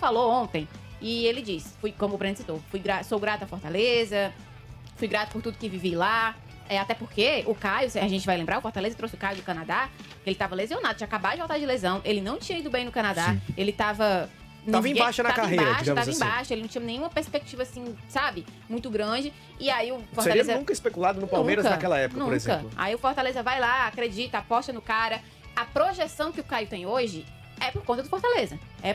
falou ontem, e ele disse, como o Breno citou, sou grato à Fortaleza, fui grato por tudo que vivi lá. Até porque o Caio, a gente vai lembrar, o Fortaleza trouxe o Caio do Canadá, ele estava lesionado, tinha acabado de voltar de lesão, ele não tinha ido bem no Canadá, Sim. ele estava... Tava embaixo na carreira, digamos assim. Tava embaixo, ele não tinha nenhuma perspectiva, assim, sabe? Muito grande. E aí o Fortaleza... Seria nunca especulado no Palmeiras naquela época, por exemplo. Aí o Fortaleza vai lá, acredita, aposta no cara. A projeção que o Caio tem hoje é por conta do Fortaleza. É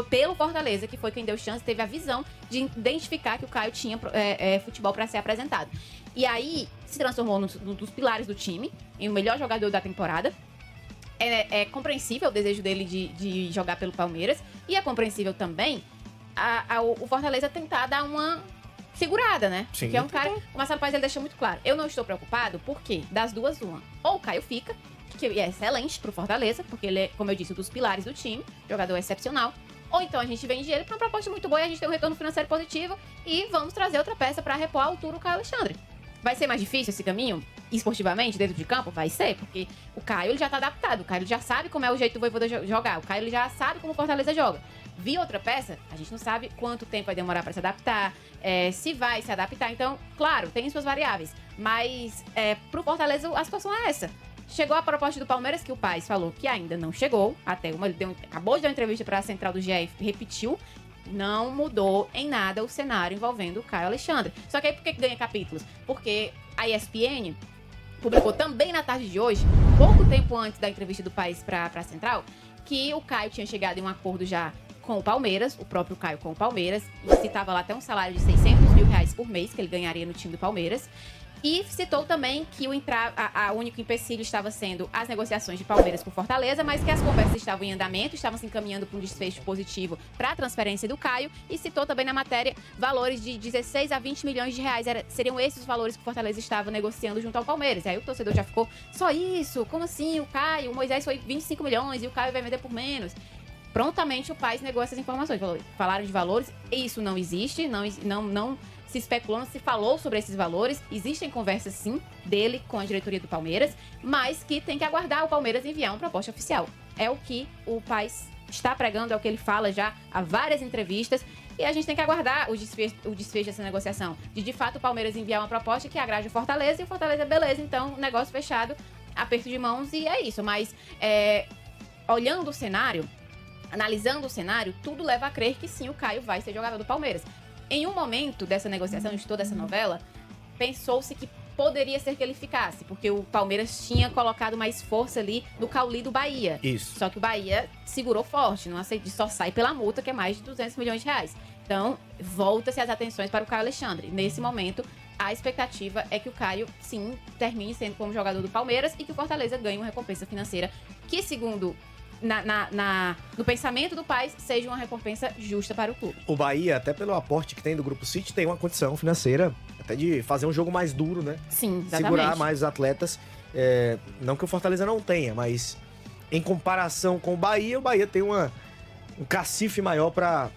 pelo Fortaleza, que foi quem deu chance, teve a visão de identificar que o Caio tinha futebol para ser apresentado. E aí se transformou num dos pilares do time, em o melhor jogador da temporada. É compreensível o desejo dele de jogar pelo Palmeiras. E é compreensível também o Fortaleza tentar dar uma segurada, né? Sim. Que é um cara... O Marcelo Paes, ele deixa muito claro. Eu não estou preocupado, porque das duas, uma. Ou o Caio fica, que é excelente pro Fortaleza, porque ele é, como eu disse, um dos pilares do time. Jogador excepcional. Ou então a gente vende ele pra uma proposta muito boa e a gente tem um retorno financeiro positivo. E vamos trazer outra peça pra repor a altura o Caio Alexandre. Vai ser mais difícil esse caminho, esportivamente, dentro de campo? Vai ser, porque o Caio ele já tá adaptado. O Caio ele já sabe como é o jeito do Vojvoda jogar. O Caio ele já sabe como o Fortaleza joga. Vir outra peça, a gente não sabe quanto tempo vai demorar pra se adaptar, se vai se adaptar. Então, claro, tem suas variáveis. Mas pro Fortaleza a situação é essa. Chegou a proposta do Palmeiras, que o Paes falou que ainda não chegou. Ele acabou de dar uma entrevista pra Central do GE e repetiu. Não mudou em nada o cenário envolvendo o Caio Alexandre. Só que aí por que ganha capítulos? Porque a ESPN publicou também na tarde de hoje, pouco tempo antes da entrevista do Paes pra Central, que o Caio tinha chegado em um acordo já com o Palmeiras, o próprio Caio com o Palmeiras, e citava lá até um salário de R$600 mil por mês que ele ganharia no time do Palmeiras. E citou também que o único empecilho estava sendo as negociações de Palmeiras com Fortaleza, mas que as conversas estavam em andamento, estavam se encaminhando para um desfecho positivo para a transferência do Caio. E citou também na matéria valores de 16 a 20 milhões de reais. Seriam esses os valores que o Fortaleza estava negociando junto ao Palmeiras. E aí o torcedor já ficou, só isso? Como assim? O Moisés foi 25 milhões e o Caio vai vender por menos. Prontamente o Paes negou essas informações. Falaram de valores, isso não existe, não se especulou, se falou sobre esses valores. Existem conversas, sim, dele com a diretoria do Palmeiras, mas que tem que aguardar o Palmeiras enviar uma proposta oficial. É o que o Paes está pregando, é o que ele fala já há várias entrevistas, e a gente tem que aguardar o desfecho dessa negociação. De fato, o Palmeiras enviar uma proposta que agrade o Fortaleza, e o Fortaleza, beleza, então, negócio fechado, aperto de mãos, e é isso. Mas, olhando o cenário, analisando o cenário, tudo leva a crer que sim, o Caio vai ser jogador do Palmeiras. Em um momento dessa negociação, de toda essa novela, pensou-se que poderia ser que ele ficasse, porque o Palmeiras tinha colocado mais força ali no cauli do Bahia. Isso. Só que o Bahia segurou forte, não aceitou, só sai pela multa, que é mais de 200 milhões de reais. Então, volta-se as atenções para o Caio Alexandre. Nesse momento, a expectativa é que o Caio, sim, termine sendo como jogador do Palmeiras e que o Fortaleza ganhe uma recompensa financeira que, segundo... no pensamento do Paes, seja uma recompensa justa para o clube. O Bahia, até pelo aporte que tem do Grupo City, tem uma condição financeira até de fazer um jogo mais duro, né? Sim, exatamente. Segurar mais os atletas. Não que o Fortaleza não tenha, mas em comparação com o Bahia tem um cacife maior para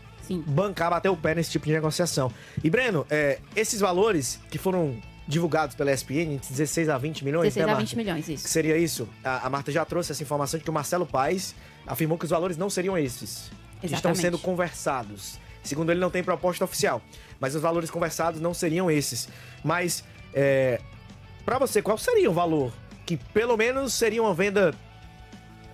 bancar, bater o pé nesse tipo de negociação. E, Breno, esses valores que foram divulgados pela ESPN, de 16 a 20 milhões, 16 né, a Marta? 20 milhões, isso. Que seria isso? A Marta já trouxe essa informação de que o Marcelo Paes afirmou que os valores não seriam esses. Que estão sendo conversados. Segundo ele, não tem proposta oficial. Mas os valores conversados não seriam esses. Mas, pra você, qual seria o valor que pelo menos seria uma venda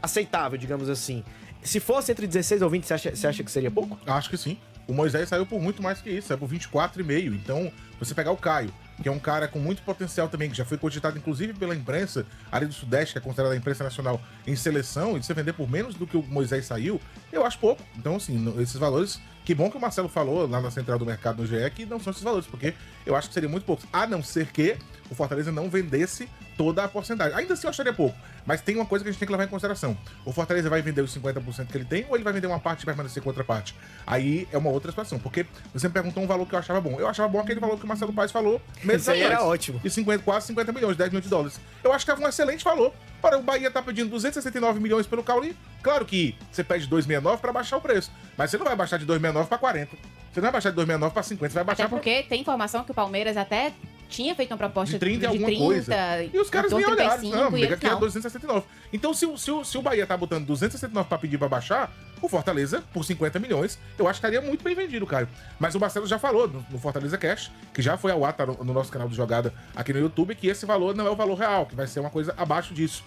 aceitável, digamos assim? Se fosse entre 16 ou 20, você acha que seria pouco? Acho que sim. O Moisés saiu por muito mais que isso, saiu por 24,5. Então, você pegar o Caio, que é um cara com muito potencial também, que já foi cogitado inclusive pela imprensa ali do Sudeste, que é considerada a imprensa nacional em seleção, e você vender por menos do que o Moisés saiu, eu acho pouco. Então, assim, esses valores, que bom que o Marcelo falou lá na Central do Mercado no GE, que não são esses valores, porque eu acho que seria muito pouco. A não ser que o Fortaleza não vendesse toda a porcentagem. Ainda assim eu acharia pouco, mas tem uma coisa que a gente tem que levar em consideração. O Fortaleza vai vender os 50% que ele tem, ou ele vai vender uma parte e permanecer com outra parte? Aí é uma outra situação, porque você me perguntou um valor que eu achava bom. Eu achava bom aquele valor que o Marcelo Paes falou Isso aí era ótimo. De quase 50 milhões, 10 milhões de dólares. Eu acho que é um excelente valor. Ora, o Bahia tá pedindo 269 milhões pelo Cauli. Claro que você pede 269 para baixar o preço, mas você não vai baixar de 269 para 40. Você não vai baixar de 269 para 50, você vai baixar. Até porque tem informação que o Palmeiras até tinha feito uma proposta de 30 de alguma 30, coisa. E os caras nem olharam. Não, e aqui é 269. Então, se o Bahia tá botando 269 pra pedir pra baixar, O Fortaleza, por 50 milhões, eu acho que estaria muito bem vendido, Caio. Mas o Marcelo já falou no Fortaleza Cash, que já foi ao ar, tá no nosso canal de jogada aqui no YouTube, que esse valor não é o valor real, que vai ser uma coisa abaixo disso.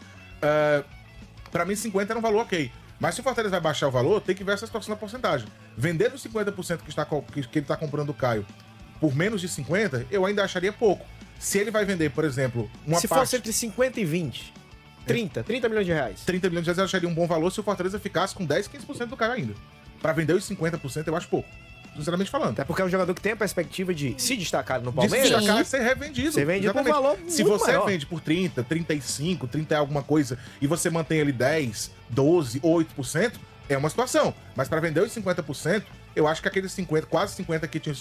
Pra mim, 50 era um valor ok. Mas se o Fortaleza vai baixar o valor, tem que ver essa situação da porcentagem. Vender os 50% que ele tá comprando o Caio por menos de 50, eu ainda acharia pouco. Se ele vai vender, por exemplo, uma Se parte... fosse entre 50 e 20, 30 milhões de reais. 30 milhões de reais eu acharia um bom valor se o Fortaleza ficasse com 10, 15% do Caio ainda. Pra vender os 50% eu acho pouco. Sinceramente falando. Até porque é um jogador que tem a perspectiva de se destacar no De Palmeiras. se destacar, ser revendido. Você vende por um Exatamente. valor Se muito você maior. vende por 30, 35, 30 é alguma coisa, e você mantém ali 10, 12, 8%, é uma situação. Mas para vender os 50%, eu acho que aqueles 50, quase 50 que tinha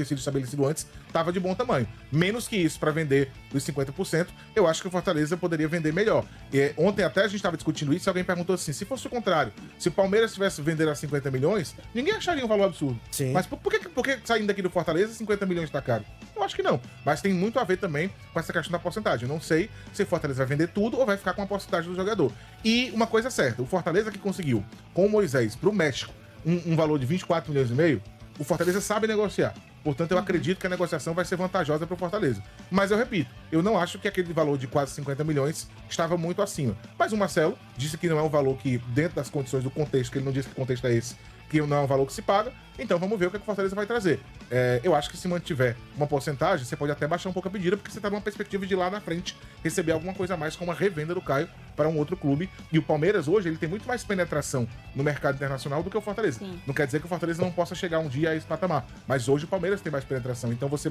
sido estabelecido antes, estava de bom tamanho. Menos que isso para vender os 50%, eu acho que o Fortaleza poderia vender melhor. E, ontem até a gente estava discutindo isso e alguém perguntou assim, se fosse o contrário, se o Palmeiras tivesse vendendo a 50 milhões, ninguém acharia um valor absurdo. Sim. Mas por que saindo daqui do Fortaleza 50 milhões está caro? Eu acho que não. Mas tem muito a ver também com essa questão da porcentagem. Eu não sei se o Fortaleza vai vender tudo ou vai ficar com a porcentagem do jogador. E uma coisa é certa, o Fortaleza que conseguiu, com o Moisés, pro México, um valor de 24 milhões e meio, o Fortaleza sabe negociar. Portanto, eu acredito que a negociação vai ser vantajosa para o Fortaleza. Mas eu repito, eu não acho que aquele valor de quase 50 milhões estava muito acima. Mas o Marcelo disse que não é um valor que, dentro das condições do contexto, que ele não disse que o contexto é esse, que não é um valor que se paga, então vamos ver o que o Fortaleza vai trazer. Eu acho que se mantiver uma porcentagem, você pode até baixar um pouco a pedida, porque você está numa perspectiva de lá na frente receber alguma coisa a mais com uma revenda do Caio para um outro clube. E o Palmeiras hoje, ele tem muito mais penetração no mercado internacional do que o Fortaleza. Sim. Não quer dizer que o Fortaleza não possa chegar um dia a esse patamar, mas hoje o Palmeiras tem mais penetração. Então você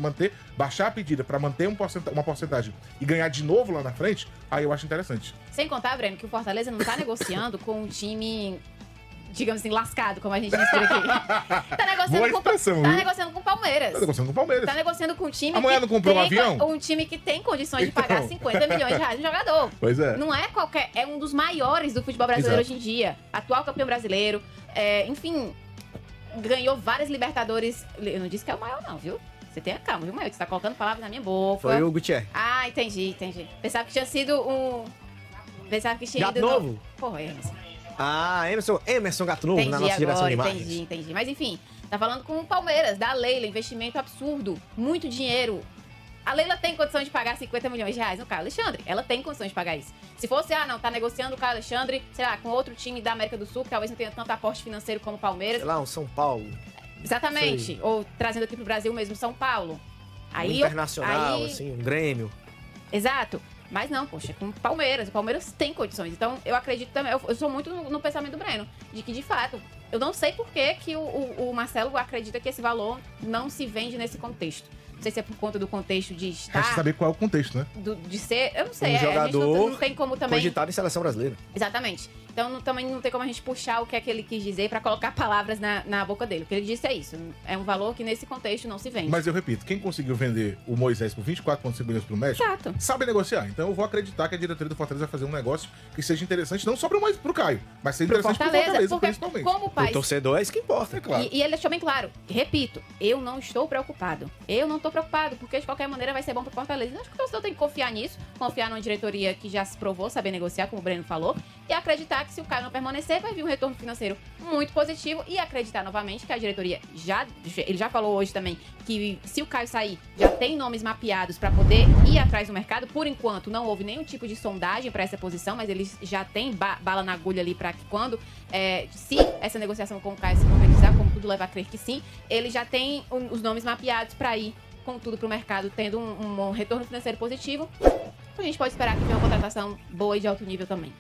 baixar a pedida para manter uma porcentagem e ganhar de novo lá na frente, aí eu acho interessante. Sem contar, Breno, que o Fortaleza não tá negociando com um time, digamos assim, lascado, como a gente diz por aqui. Tá negociando, Boa expressão, viu? negociando com o Palmeiras. Tá negociando com o Palmeiras. Tá negociando com um time Amanhã que não comprou um avião? um time que tem condições de Então. pagar 50 milhões de reais no jogador. Pois é. Não é qualquer... É um dos maiores do futebol brasileiro Exato. hoje em dia. Atual campeão brasileiro. Enfim, ganhou várias Libertadores. Eu não disse que é o maior, não, viu? Você tenha calma, viu, Maio? Você tá colocando palavras na minha boca. Foi o Gutierrez. Ah, entendi. Pensava que tinha sido um... Pensava que tinha Gato ido... novo? Porra, Emerson. Ah, Emerson Gato Novo na Entendi nossa direção de agora, imagens. entendi. Mas enfim, tá falando com o Palmeiras, da Leila, investimento absurdo, muito dinheiro. A Leila tem condição de pagar 50 milhões de reais no Caio Alexandre. Ela tem condição de pagar isso. Se fosse, não, tá negociando o Caio Alexandre, sei lá, com outro time da América do Sul, que talvez não tenha tanto aporte financeiro como o Palmeiras. Sei lá, um São Paulo. Exatamente. Ou trazendo aqui pro Brasil mesmo, São Paulo. Um internacional, assim, um Grêmio. Exato. Mas não, poxa, com o Palmeiras. O Palmeiras tem condições. Então, eu acredito também, eu sou muito no pensamento do Breno, de que, de fato, eu não sei por que o Marcelo acredita que esse valor não se vende nesse contexto. Não sei se é por conta do contexto de estar... Resta saber qual é o contexto, né? De ser... Eu não sei, Um a gente jogador não tem como também... cogitado em seleção brasileira. Exatamente. Então, também não tem como a gente puxar o que é que ele quis dizer pra colocar palavras na boca dele. O que ele disse é isso. É um valor que, nesse contexto, não se vende. Mas eu repito, quem conseguiu vender o Moisés por 24,5 milhões pro México, Exato. sabe negociar. Então eu vou acreditar que a diretoria do Fortaleza vai fazer um negócio que seja interessante, não só pro Caio, mas seja Pro interessante Fortaleza, pro Fortaleza, porque principalmente. como o pai... O torcedor é isso que importa. É claro. E ele deixou bem claro, repito, eu não estou preocupado. Eu não estou preocupado, porque de qualquer maneira vai ser bom pro Fortaleza. Eu acho que o torcedor tem que confiar nisso, confiar numa diretoria que já se provou saber negociar, como o Breno falou, e acreditar que se o Caio não permanecer, vai vir um retorno financeiro muito positivo e acreditar novamente que a diretoria ele já falou hoje também que se o Caio sair, já tem nomes mapeados para poder ir atrás do mercado. Por enquanto, não houve nenhum tipo de sondagem para essa posição, mas eles já têm bala na agulha ali para que quando, se essa negociação com o Caio se concretizar, como tudo leva a crer que sim, ele já tem os nomes mapeados para ir com tudo pro mercado, tendo um retorno financeiro positivo. A gente pode esperar que venha uma contratação boa e de alto nível também.